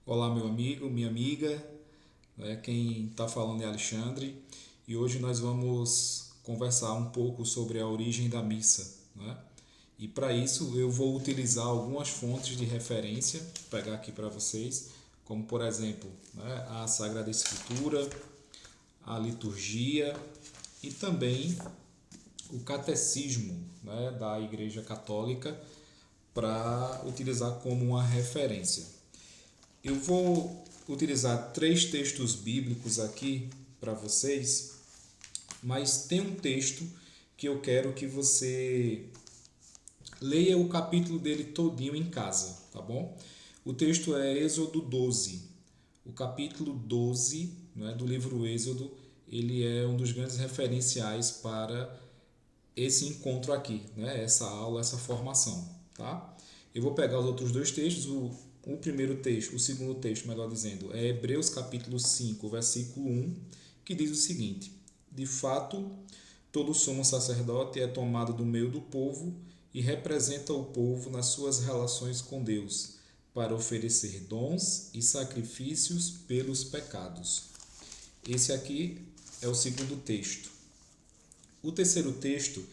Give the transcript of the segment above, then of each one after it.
Olá, meu amigo, minha amiga, quem está falando é Alexandre e hoje nós vamos conversar um pouco sobre a origem da missa, né? E para isso eu vou utilizar algumas fontes de referência, vou pegar aqui para vocês, como por exemplo, né, a Sagrada Escritura, a liturgia e também o catecismo, né, da Igreja Católica para utilizar como uma referência. Eu vou utilizar três textos bíblicos aqui para vocês, mas tem um texto que eu quero que você leia o capítulo dele todinho em casa, tá bom? O texto é Êxodo 12. O capítulo 12, né, do livro Êxodo, ele é um dos grandes referenciais para esse encontro aqui, né? Essa aula, essa formação, tá? Eu vou pegar os outros dois textos, o primeiro texto, o segundo texto, melhor dizendo, é Hebreus capítulo 5, versículo 1, que diz o seguinte: De fato, todo sumo sacerdote é tomado do meio do povo e representa o povo nas suas relações com Deus, para oferecer dons e sacrifícios pelos pecados. Esse aqui é o segundo texto. O terceiro texto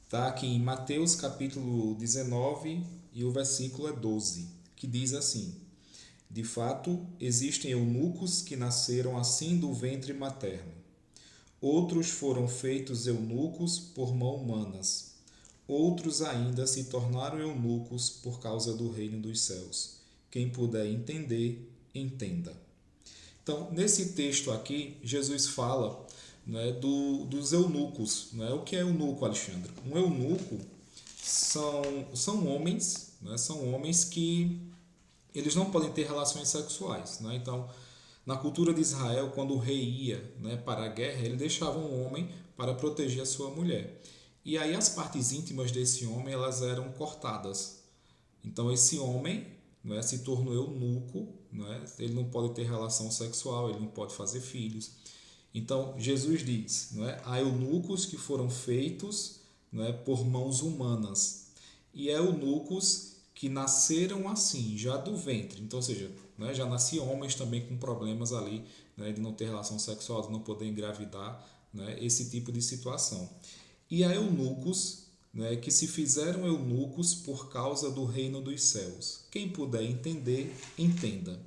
está aqui em Mateus capítulo 19 e o versículo é 12, que diz assim: De fato, existem eunucos que nasceram assim do ventre materno. Outros foram feitos eunucos por mãos humanas. Outros ainda se tornaram eunucos por causa do reino dos céus. Quem puder entender, entenda. Então, nesse texto aqui, Jesus fala, né, dos eunucos. Né? O que é eunuco, Alexandre? Um eunuco são homens, né? São homens que eles não podem ter relações sexuais. Né? Então, na cultura de Israel, quando o rei ia, né, para a guerra, ele deixava um homem para proteger a sua mulher. E aí as partes íntimas desse homem elas eram cortadas. Então esse homem, né, se tornou eunuco, né, ele não pode ter relação sexual, ele não pode fazer filhos. Então Jesus diz, né, há eunucos que foram feitos, né, por mãos humanas e eunucos que nasceram assim, já do ventre. Então, ou seja, né, já nasciam homens também com problemas ali, né, de não ter relação sexual, de não poder engravidar, né, esse tipo de situação. E há eunucos, né, que se fizeram eunucos por causa do reino dos céus. Quem puder entender, entenda.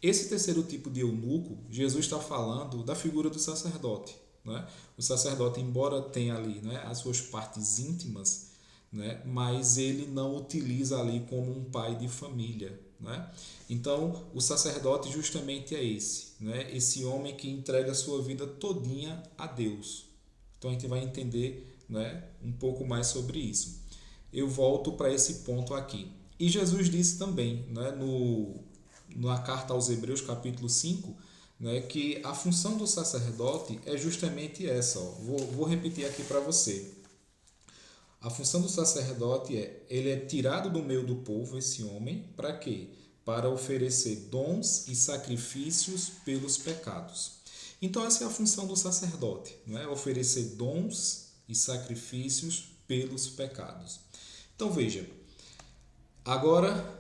Esse terceiro tipo de eunuco, Jesus está falando da figura do sacerdote. Né? O sacerdote, embora tenha ali, né, as suas partes íntimas, né, mas ele não utiliza ali como um pai de família. Né? Então, o sacerdote justamente é esse, né? Esse homem que entrega a sua vida todinha a Deus. Então, a gente vai entender, né, um pouco mais sobre isso. Eu volto para esse ponto aqui. E Jesus disse também, né, na carta aos Hebreus, capítulo 5, né, que a função do sacerdote é justamente essa. Ó. Vou repetir aqui para você. A função do sacerdote ele é tirado do meio do povo, esse homem, para quê? Para oferecer dons e sacrifícios pelos pecados. Então essa é a função do sacerdote, né? Oferecer dons e sacrifícios pelos pecados. Então veja, agora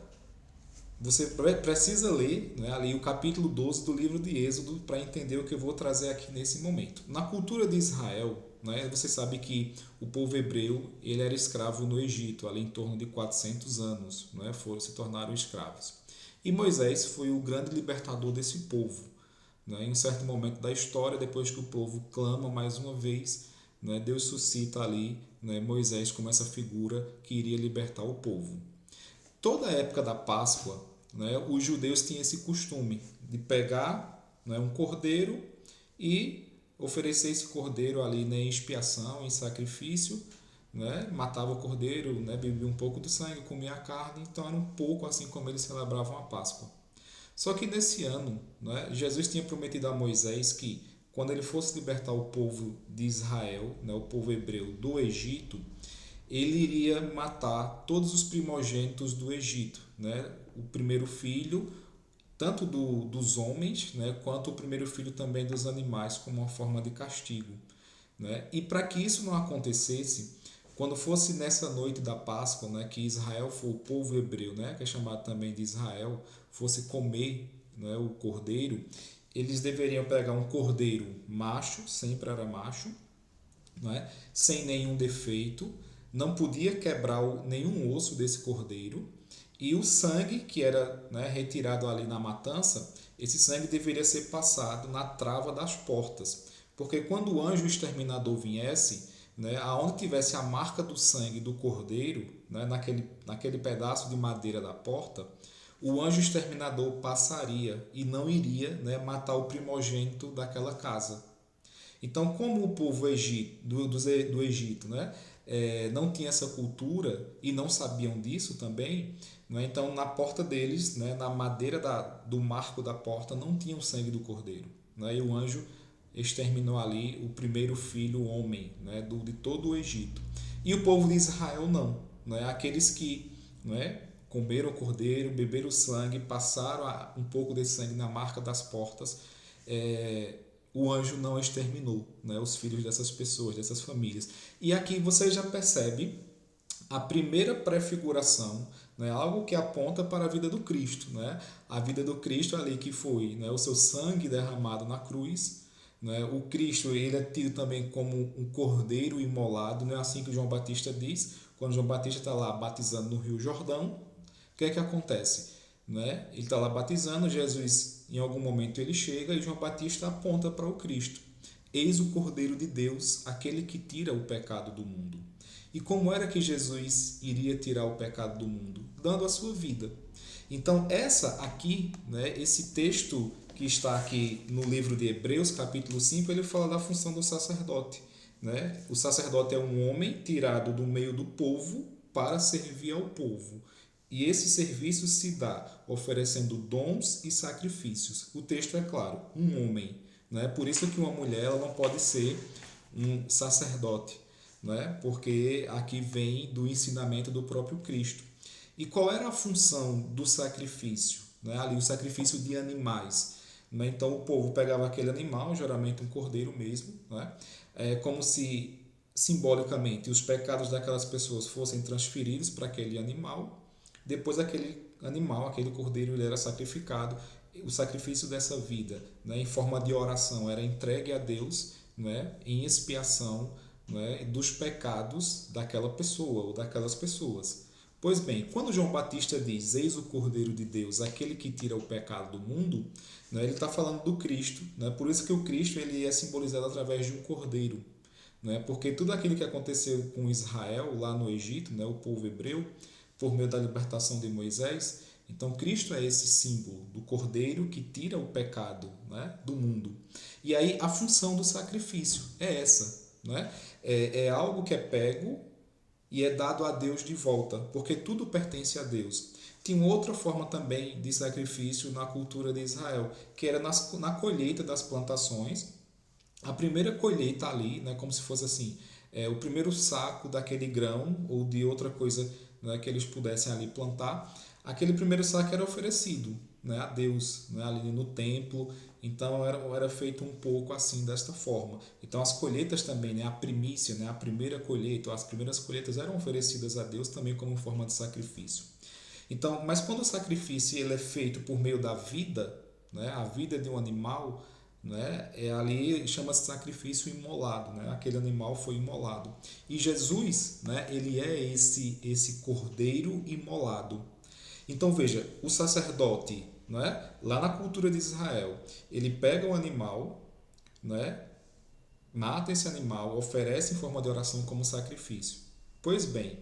você precisa ler, né, ali o capítulo 12 do livro de Êxodo para entender o que eu vou trazer aqui nesse momento. Na cultura de Israel, né, você sabe que o povo hebreu ele era escravo no Egito, ali em torno de 400 anos, né, se tornaram escravos. E Moisés foi o grande libertador desse povo. Né, em um certo momento da história, depois que o povo clama mais uma vez, né, Deus suscita ali, né, Moisés como essa figura que iria libertar o povo. Toda a época da Páscoa, né, os judeus tinham esse costume de pegar, né, um cordeiro e oferecer esse cordeiro ali, né, em expiação, em sacrifício, né, matava o cordeiro, né, bebia um pouco do sangue, comia a carne, então era um pouco assim como eles celebravam a Páscoa. Só que nesse ano, né, Jesus tinha prometido a Moisés que quando ele fosse libertar o povo de Israel, né, o povo hebreu do Egito, ele iria matar todos os primogênitos do Egito, né? O primeiro filho, tanto dos homens, né, quanto o primeiro filho também dos animais, como uma forma de castigo. Né? E para que isso não acontecesse, quando fosse nessa noite da Páscoa, né, que Israel foi o povo hebreu, né, que é chamado também de Israel, fosse comer né, o cordeiro, eles deveriam pegar um cordeiro macho, sempre era macho, né, sem nenhum defeito, não podia quebrar nenhum osso desse cordeiro, e o sangue que era, né, retirado ali na matança, esse sangue deveria ser passado na trava das portas, porque quando o anjo exterminador viesse, né, aonde tivesse a marca do sangue do cordeiro, né, naquele pedaço de madeira da porta, o anjo exterminador passaria e não iria, né, matar o primogênito daquela casa. Então, como o povo do Egito, né, não tinha essa cultura e não sabiam disso também, né, então na porta deles, né, na madeira do marco da porta, não tinha o sangue do cordeiro. Né, e o anjo exterminou ali o primeiro filho homem, né, de todo o Egito. E o povo de Israel não. Né, aqueles que, né, comeram o cordeiro, beberam o sangue, passaram um pouco desse sangue na marca das portas, o anjo não exterminou, né, os filhos dessas pessoas, dessas famílias. E aqui você já percebe a primeira prefiguração, né, algo que aponta para a vida do Cristo. Né? A vida do Cristo ali que foi, né, o seu sangue derramado na cruz. Né? O Cristo ele é tido também como um cordeiro imolado, não é assim que João Batista diz? Quando João Batista está lá batizando no Rio Jordão, o que é que acontece? Né? Ele está lá batizando, Jesus em algum momento ele chega e João Batista aponta para o Cristo. Eis o Cordeiro de Deus, aquele que tira o pecado do mundo. E como era que Jesus iria tirar o pecado do mundo? Dando a sua vida. Então, essa aqui, né, esse texto que está aqui no livro de Hebreus, capítulo 5, ele fala da função do sacerdote. Né? O sacerdote é um homem tirado do meio do povo para servir ao povo. E esse serviço se dá oferecendo dons e sacrifícios. O texto é claro, um homem. Né? Por isso que uma mulher ela não pode ser um sacerdote, né? Porque aqui vem do ensinamento do próprio Cristo. E qual era a função do sacrifício? Né? Ali o sacrifício de animais. Né? Então o povo pegava aquele animal, geralmente um cordeiro mesmo, né? Como se simbolicamente os pecados daquelas pessoas fossem transferidos para aquele animal. Depois aquele animal, aquele cordeiro, ele era sacrificado. O sacrifício dessa vida, né, em forma de oração, era entregue a Deus, né, em expiação, né, dos pecados daquela pessoa ou daquelas pessoas. Pois bem, quando João Batista diz eis o Cordeiro de Deus, aquele que tira o pecado do mundo, né, ele está falando do Cristo. Né, por isso que o Cristo ele é simbolizado através de um cordeiro. Né, porque tudo aquilo que aconteceu com Israel lá no Egito, né, o povo hebreu, por meio da libertação de Moisés, então Cristo é esse símbolo do cordeiro que tira o pecado, né, do mundo. E aí a função do sacrifício é essa. Né? É algo que é pego e é dado a Deus de volta, porque tudo pertence a Deus. Tinha outra forma também de sacrifício na cultura de Israel, que era na colheita das plantações. A primeira colheita ali, né, como se fosse assim, o primeiro saco daquele grão ou de outra coisa, né, que eles pudessem ali plantar, aquele primeiro saco era oferecido, né, a Deus, né, ali no templo. Então era feito um pouco assim desta forma. Então as colheitas também, né, a primícia, né, a primeira colheita, as primeiras colheitas eram oferecidas a Deus também como forma de sacrifício. Então, mas quando o sacrifício ele é feito por meio da vida, né, a vida de um animal, né, ali chama-se sacrifício imolado, né, aquele animal foi imolado. E Jesus, né, ele é esse cordeiro imolado. Então veja, o sacerdote, né, lá na cultura de Israel, ele pega um animal, né, mata esse animal, oferece em forma de oração como sacrifício. Pois bem,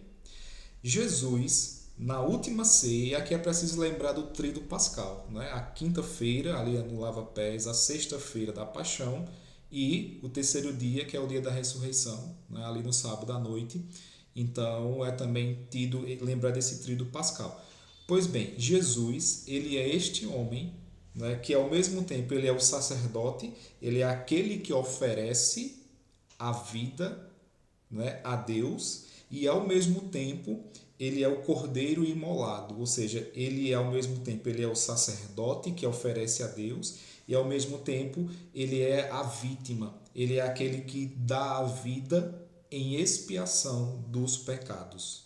Jesus, na última ceia, aqui é preciso lembrar do tríduo pascal, né? A quinta-feira, ali no lava-pés, a sexta-feira da paixão e o terceiro dia, que é o dia da ressurreição, né? Ali no sábado à noite. Então, é também tido lembrar desse tríduo pascal. Pois bem, Jesus, ele é este homem, né, que ao mesmo tempo ele é o sacerdote, ele é aquele que oferece a vida, né, a Deus, e ao mesmo tempo ele é o cordeiro imolado, ou seja, ele ao mesmo tempo ele é o sacerdote que oferece a Deus e ao mesmo tempo ele é a vítima, ele é aquele que dá a vida em expiação dos pecados.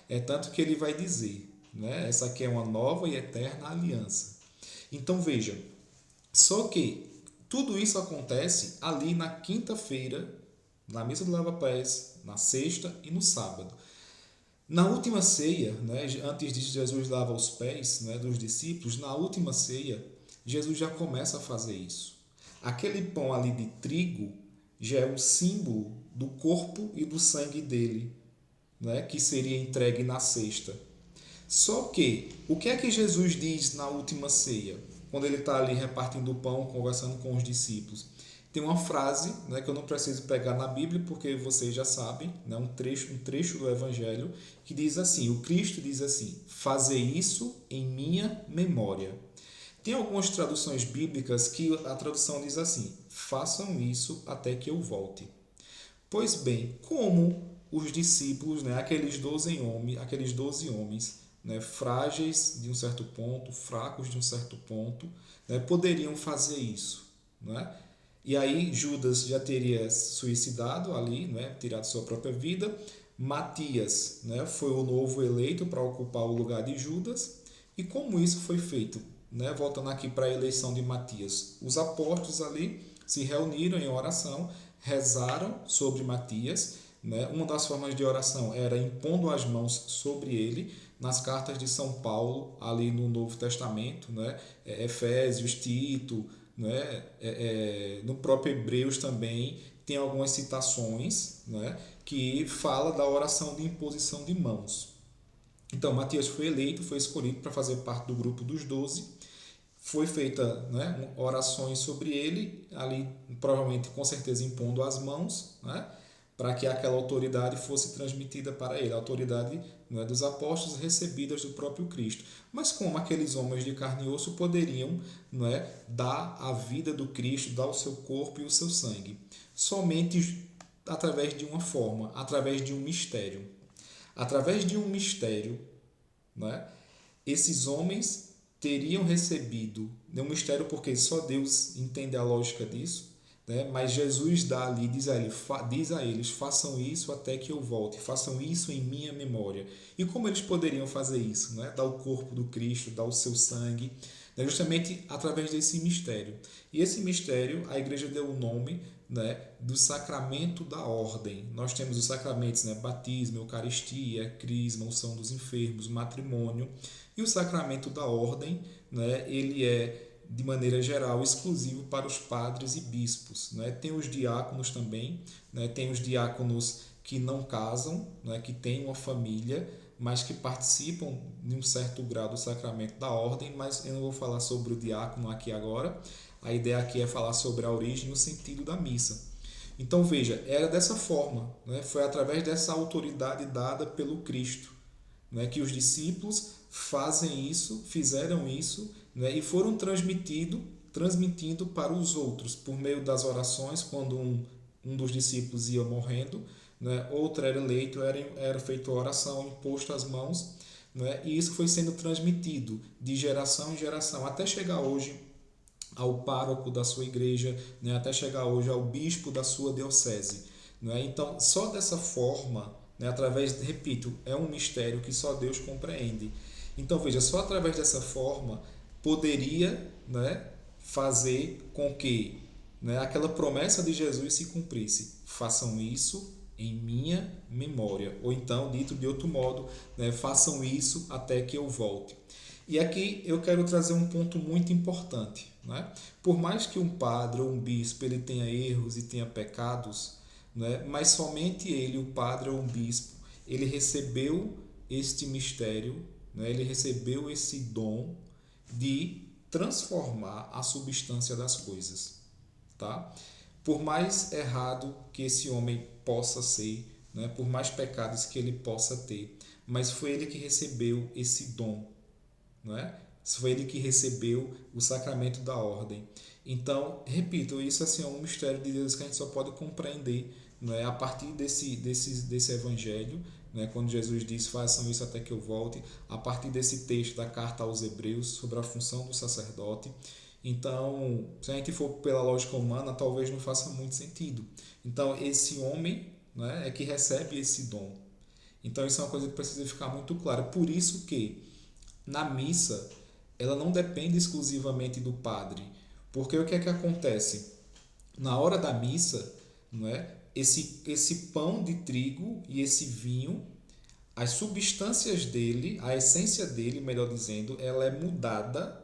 É tanto que ele vai dizer, né, essa aqui é uma nova e eterna aliança. Então veja, só que tudo isso acontece ali na quinta-feira, na missa do lava-pés, na sexta e no sábado. Na última ceia, né, antes de Jesus lava os pés, né, dos discípulos, na última ceia, Jesus já começa a fazer isso. Aquele pão ali de trigo já é um símbolo do corpo e do sangue dele, né, que seria entregue na sexta. Só que, o que é que Jesus diz na última ceia? Quando ele está ali repartindo o pão, conversando com os discípulos. Tem uma frase, né, que eu não preciso pegar na Bíblia, porque vocês já sabem, né, um trecho do Evangelho, que diz assim, o Cristo diz assim, fazer isso em minha memória. Tem algumas traduções bíblicas que a tradução diz assim, façam isso até que eu volte. Pois bem, como os discípulos, né, aqueles 12 homens, né, frágeis de um certo ponto, fracos de um certo ponto, né, poderiam fazer isso, né? E aí Judas já teria suicidado ali, né, tirado sua própria vida. Matias, né, foi o novo eleito para ocupar o lugar de Judas. E como isso foi feito? Né, voltando aqui para a eleição de Matias, os apóstolos ali se reuniram em oração, rezaram sobre Matias. Né? Uma das formas de oração era impondo as mãos sobre ele, nas cartas de São Paulo, ali no Novo Testamento, né? Efésios, Tito, né? No próprio Hebreus também tem algumas citações, né? Que fala da oração de imposição de mãos. Então, Matias foi eleito, foi escolhido para fazer parte do grupo dos 12. Foi feita, né, orações sobre ele, ali provavelmente com certeza impondo as mãos, né, para que aquela autoridade fosse transmitida para ele, a autoridade, né, dos apóstolos recebidas do próprio Cristo. Mas como aqueles homens de carne e osso poderiam, né, dar a vida do Cristo, dar o seu corpo e o seu sangue? Somente através de uma forma, através de um mistério. Através de um mistério, né, esses homens teriam recebido, é um mistério porque só Deus entende a lógica disso, né? Mas Jesus dá ali, diz a eles, façam isso até que eu volte, façam isso em minha memória. E como eles poderiam fazer isso? Né? Dar o corpo do Cristo, dar o seu sangue, né? Justamente através desse mistério. E esse mistério, a igreja deu o nome, né, do sacramento da ordem. Nós temos os sacramentos, né, batismo, eucaristia, crisma, unção dos enfermos, matrimônio. E o sacramento da ordem, né, ele é, de maneira geral, exclusivo para os padres e bispos. Né? Tem os diáconos também, né? Tem os diáconos que não casam, né? Que têm uma família, mas que participam de um certo grau do sacramento da ordem, mas eu não vou falar sobre o diácono aqui agora. A ideia aqui é falar sobre a origem e o sentido da missa. Então veja, era dessa forma, né? Foi através dessa autoridade dada pelo Cristo, né, que os discípulos fizeram isso, né, e foram transmitindo para os outros por meio das orações, quando um dos discípulos ia morrendo, né, outro era eleito, era feita a oração, imposto as mãos, né, e isso foi sendo transmitido de geração em geração, até chegar hoje ao pároco da sua igreja, né, até chegar hoje ao bispo da sua diocese. Né? Então, só dessa forma, né, através, repito, é um mistério que só Deus compreende. Então, veja, só através dessa forma poderia, né, fazer com que, né, aquela promessa de Jesus se cumprisse. Façam isso em minha memória. Ou então, dito de outro modo, né, façam isso até que eu volte. E aqui eu quero trazer um ponto muito importante. Né? Por mais que um padre ou um bispo ele tenha erros e tenha pecados, né, mas somente ele, o padre ou um bispo, ele recebeu este mistério, né, ele recebeu esse dom de transformar a substância das coisas. Tá? Por mais errado que esse homem possa ser, né, por mais pecados que ele possa ter, mas foi ele que recebeu esse dom. Não é? Foi ele que recebeu o sacramento da ordem. Então, repito, isso assim, é um mistério de Deus que a gente só pode compreender, não é? A partir desse evangelho, né? Quando Jesus diz, façam isso até que eu volte, a partir desse texto da carta aos Hebreus sobre a função do sacerdote. Então, se a gente for pela lógica humana, talvez não faça muito sentido. Então, esse homem, né, é que recebe esse dom. Então, isso é uma coisa que precisa ficar muito clara. Por isso que na missa ela não depende exclusivamente do padre. Porque o que é que acontece? Na hora da missa, não é? Esse pão de trigo e esse vinho, as substâncias dele, a essência dele, melhor dizendo, ela é mudada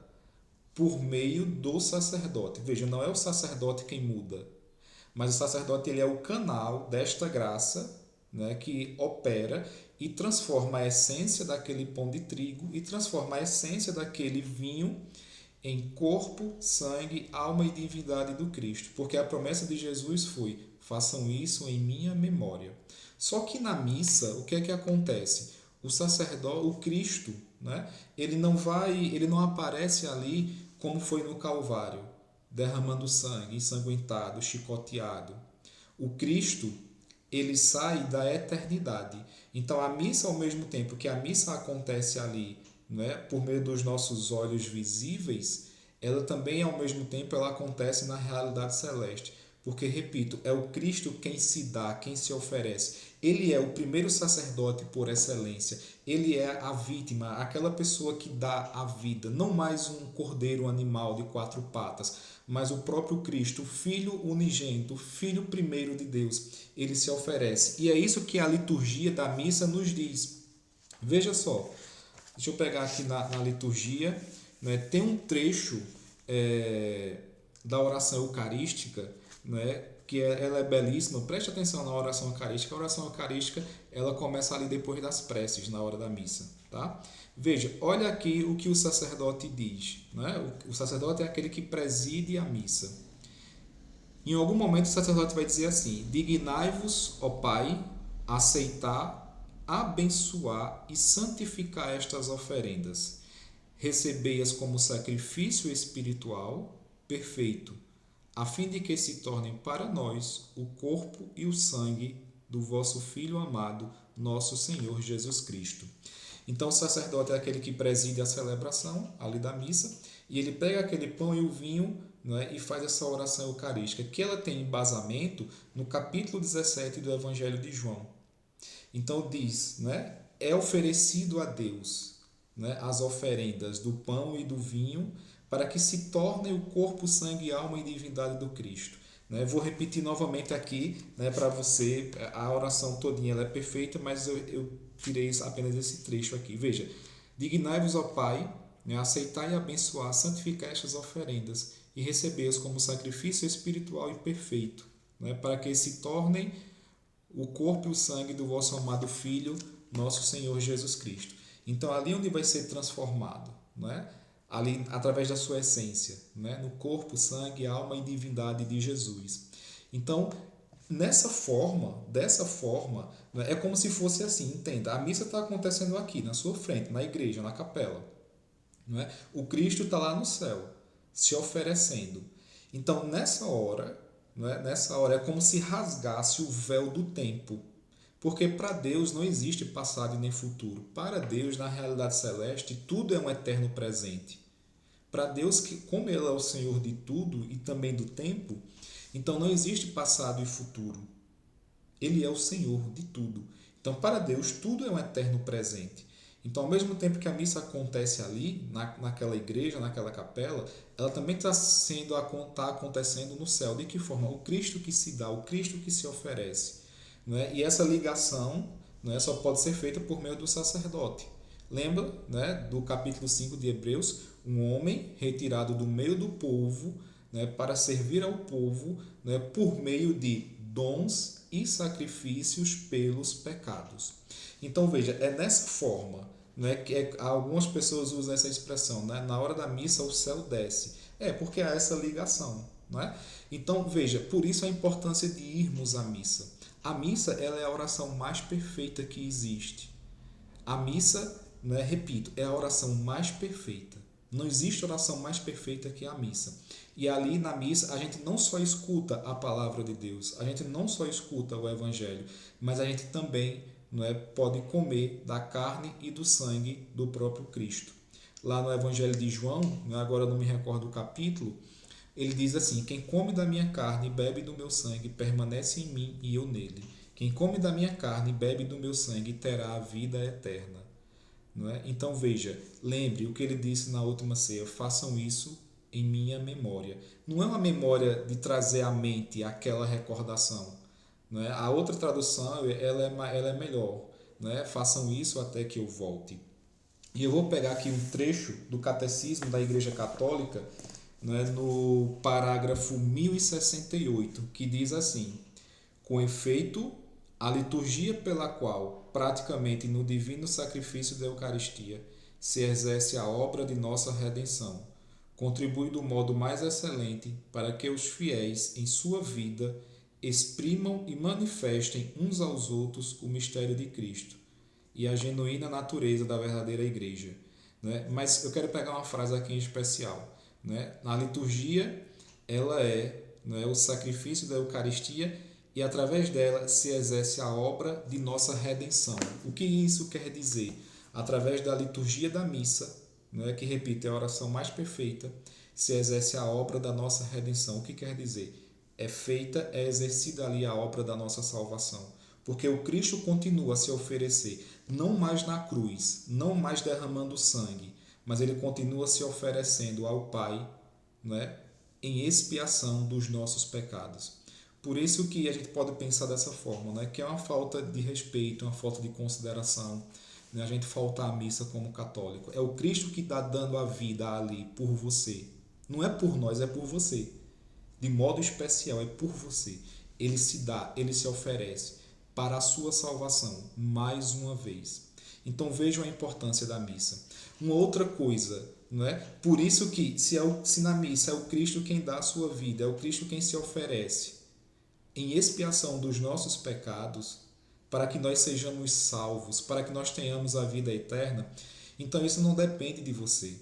por meio do sacerdote. Veja, não é o sacerdote quem muda, mas o sacerdote ele é o canal desta graça, né, que opera e transforma a essência daquele pão de trigo e transforma a essência daquele vinho em corpo, sangue, alma e divindade do Cristo. Porque a promessa de Jesus foi: façam isso em minha memória. Só que na missa, o que é que acontece? O sacerdote, o Cristo, né, ele não aparece ali como foi no Calvário, derramando sangue, ensanguentado, chicoteado. O Cristo, ele sai da eternidade. Então a missa, ao mesmo tempo que a missa acontece ali, né, por meio dos nossos olhos visíveis, ela também ao mesmo tempo ela acontece na realidade celeste. Porque, repito, é o Cristo quem se dá, quem se oferece. Ele é o primeiro sacerdote por excelência. Ele é a vítima, aquela pessoa que dá a vida. Não mais um cordeiro animal de quatro patas, mas o próprio Cristo, o Filho unigênito, o Filho primeiro de Deus. Ele se oferece. E é isso que a liturgia da missa nos diz. Veja só, deixa eu pegar aqui na liturgia, né, tem um trecho da oração eucarística, né, que ela é belíssima. Preste atenção na oração eucarística. A oração eucarística ela começa ali depois das preces, na hora da missa. Tá? Veja, olha aqui o que o sacerdote diz. Né? O sacerdote é aquele que preside a missa. Em algum momento o sacerdote vai dizer assim: dignai-vos, ó Pai, aceitar, abençoar e santificar estas oferendas. Recebei-as como sacrifício espiritual perfeito, a fim de que se tornem para nós o corpo e o sangue do vosso Filho amado, nosso Senhor Jesus Cristo. Então o sacerdote é aquele que preside a celebração ali da missa e ele pega aquele pão e o vinho, né, e faz essa oração eucarística, que ela tem embasamento no capítulo 17 do Evangelho de João. Então diz, né, é oferecido a Deus, né, as oferendas do pão e do vinho para que se tornem o corpo, sangue, alma e divindade do Cristo. Né? Vou repetir novamente aqui, né, para você, a oração todinha ela é perfeita, mas eu tirei apenas esse trecho aqui. Veja, dignai-vos, ó Pai, né, aceitar e abençoar, santificar estas oferendas e recebê-las como sacrifício espiritual e perfeito, né, para que se tornem o corpo e o sangue do vosso amado Filho, nosso Senhor Jesus Cristo. Então, ali onde vai ser transformado, né? Ali através da sua essência, né? No corpo, sangue, alma e divindade de Jesus. Então, dessa forma, né? É como se fosse assim, entenda, a missa está acontecendo aqui, na sua frente, na igreja, na capela. Não é? O Cristo está lá no céu, se oferecendo. Então, nessa hora, não é? Nessa hora é como se rasgasse o véu do tempo. Porque para Deus não existe passado e nem futuro. Para Deus, na realidade celeste, tudo é um eterno presente. Para Deus, como Ele é o Senhor de tudo e também do tempo, então não existe passado e futuro. Ele é o Senhor de tudo. Então, para Deus, tudo é um eterno presente. Então, ao mesmo tempo que a missa acontece ali, naquela igreja, naquela capela, ela também tá acontecendo no céu. De que forma? O Cristo que se dá, o Cristo que se oferece. Não é? E essa ligação, não é, só pode ser feita por meio do sacerdote. Lembra, né, do capítulo 5 de Hebreus? Um homem retirado do meio do povo, né, para servir ao povo, né, por meio de dons e sacrifícios pelos pecados. Então veja, é nessa forma, né, que algumas pessoas usam essa expressão, né, na hora da missa o céu desce. É porque há essa ligação. Né? Então veja, por isso a importância de irmos à missa. A missa ela é a oração mais perfeita que existe. A missa, né, repito, é a oração mais perfeita. Não existe oração mais perfeita que a missa. E ali na missa a gente não só escuta a palavra de Deus, a gente não só escuta o Evangelho, mas a gente também, não é, pode comer da carne e do sangue do próprio Cristo. Lá no Evangelho de João, agora não me recordo o capítulo, ele diz assim: quem come da minha carne e bebe do meu sangue permanece em mim e eu nele. Quem come da minha carne e bebe do meu sangue terá a vida eterna. não é? Então veja, lembre o que ele disse na última ceia: façam isso em minha memória. Não é uma memória de trazer à mente aquela recordação, não é? A outra tradução ela é melhor, não é? Façam isso até que eu volte. E eu vou pegar aqui um trecho do Catecismo da Igreja Católica, não é? No parágrafo 1068, que diz assim: com efeito, a liturgia pela qual, praticamente no divino sacrifício da Eucaristia, se exerce a obra de nossa redenção, contribui do modo mais excelente para que os fiéis, em sua vida, exprimam e manifestem uns aos outros o mistério de Cristo e a genuína natureza da verdadeira Igreja. Né? Mas eu quero pegar uma frase aqui em especial. Né? Na liturgia, ela é, né, o sacrifício da Eucaristia e através dela se exerce a obra de nossa redenção. O que isso quer dizer? Através da liturgia da missa, né, que repito, é a oração mais perfeita, se exerce a obra da nossa redenção. O que quer dizer? É exercida ali a obra da nossa salvação. Porque o Cristo continua a se oferecer, não mais na cruz, não mais derramando sangue, mas ele continua se oferecendo ao Pai, né, em expiação dos nossos pecados. Por isso que a gente pode pensar dessa forma, né, que é uma falta de respeito, uma falta de consideração, né, a gente faltar à missa como católico. É o Cristo que está dando a vida ali por você. Não é por nós, é por você. De modo especial, é por você. Ele se dá, ele se oferece para a sua salvação, mais uma vez. Então vejam a importância da missa. Uma outra coisa, não é? Por isso que se na missa é o Cristo quem dá a sua vida, é o Cristo quem se oferece em expiação dos nossos pecados, para que nós sejamos salvos, para que nós tenhamos a vida eterna, então isso não depende de você.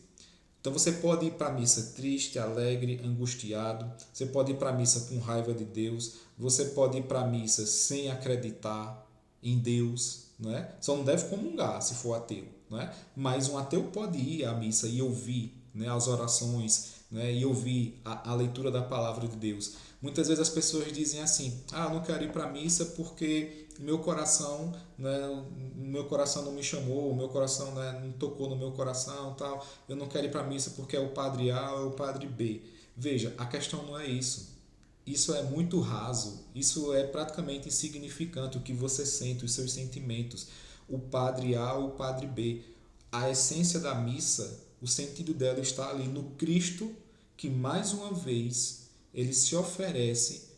Então você pode ir para a missa triste, alegre, angustiado, você pode ir para a missa com raiva de Deus, você pode ir para a missa sem acreditar em Deus, não é? Só não deve comungar se for ateu, não é? Mas um ateu pode ir à missa e ouvir, né, as orações, né, e ouvir a leitura da palavra de Deus. Muitas vezes as pessoas dizem assim: eu não quero ir para a missa porque meu coração, né, meu coração não me chamou, o meu coração, né, não tocou no meu coração, tal. Eu não quero ir para a missa porque é o padre A ou é o padre B. Veja, a questão não é isso. Isso é muito raso, isso é praticamente insignificante o que você sente, os seus sentimentos. O padre A ou o padre B. A essência da missa, o sentido dela está ali no Cristo que mais uma vez ele se oferece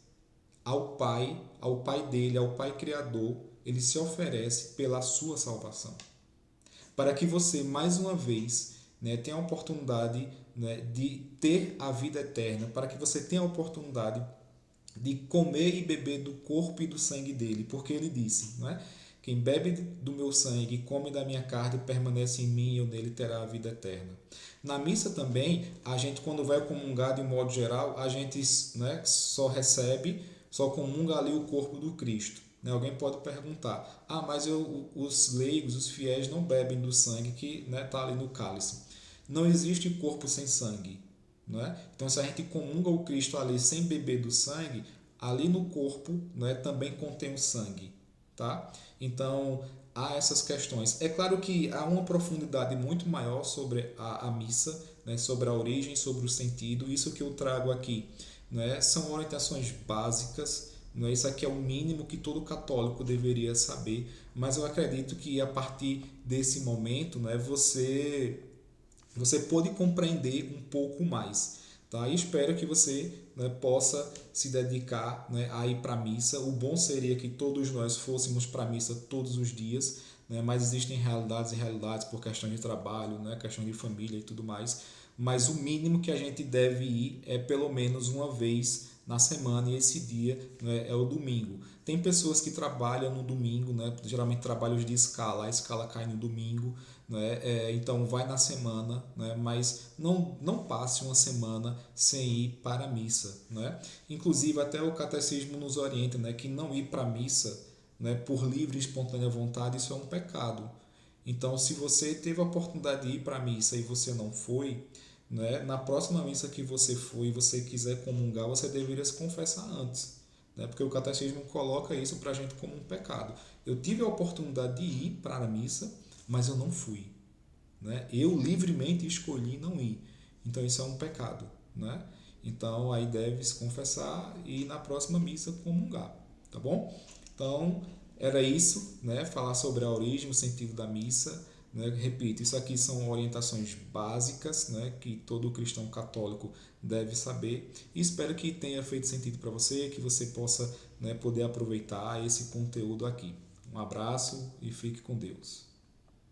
ao Pai dele, ao Pai Criador, ele se oferece pela sua salvação. Para que você, mais uma vez, né, tenha a oportunidade, né, de ter a vida eterna, para que você tenha a oportunidade de comer e beber do corpo e do sangue dele, porque ele disse, não é? Quem bebe do meu sangue e come da minha carne permanece em mim e eu nele terá a vida eterna. Na missa também, a gente quando vai comungar de modo geral, a gente, né, só comunga ali o corpo do Cristo. Né? Alguém pode perguntar: mas os leigos, os fiéis não bebem do sangue que está, né, ali no cálice. Não existe corpo sem sangue. Né? Então, se a gente comunga o Cristo ali sem beber do sangue, ali no corpo, né, também contém o sangue. Tá? Então, há essas questões. É claro que há uma profundidade muito maior sobre a missa, né, sobre a origem, sobre o sentido. Isso que eu trago aqui, né, são orientações básicas. Né? Isso aqui é o mínimo que todo católico deveria saber. Mas eu acredito que a partir desse momento, né, você pode compreender um pouco mais. Tá? E espero que você, né, possa se dedicar, né, a ir para a missa. O bom seria que todos nós fôssemos para a missa todos os dias, né, mas existem realidades e realidades por questão de trabalho, né, questão de família e tudo mais. Mas o mínimo que a gente deve ir é pelo menos uma vez na semana, e esse dia, né, é o domingo. Tem pessoas que trabalham no domingo, né, geralmente trabalhos de escala, a escala cai no domingo, né, então vai na semana, né, mas não passe uma semana sem ir para a missa. Né? Inclusive até o catecismo nos orienta, né, que não ir para a missa, né, por livre e espontânea vontade, isso é um pecado. Então, se você teve a oportunidade de ir para a missa e você não foi, né, na próxima missa que você for e você quiser comungar, você deveria se confessar antes, né, porque o catecismo coloca isso para a gente como um pecado. Eu tive a oportunidade de ir para a missa, mas eu não fui. né? Eu livremente escolhi não ir. Então isso é um pecado, né? Então aí deve se confessar e na próxima missa comungar, tá bom? Então era isso, né? Falar sobre a origem, o sentido da missa, né? Repito, isso aqui são orientações básicas, né? Que todo cristão católico deve saber. E espero que tenha feito sentido para você, que você possa, né, poder aproveitar esse conteúdo aqui. Um abraço e fique com Deus.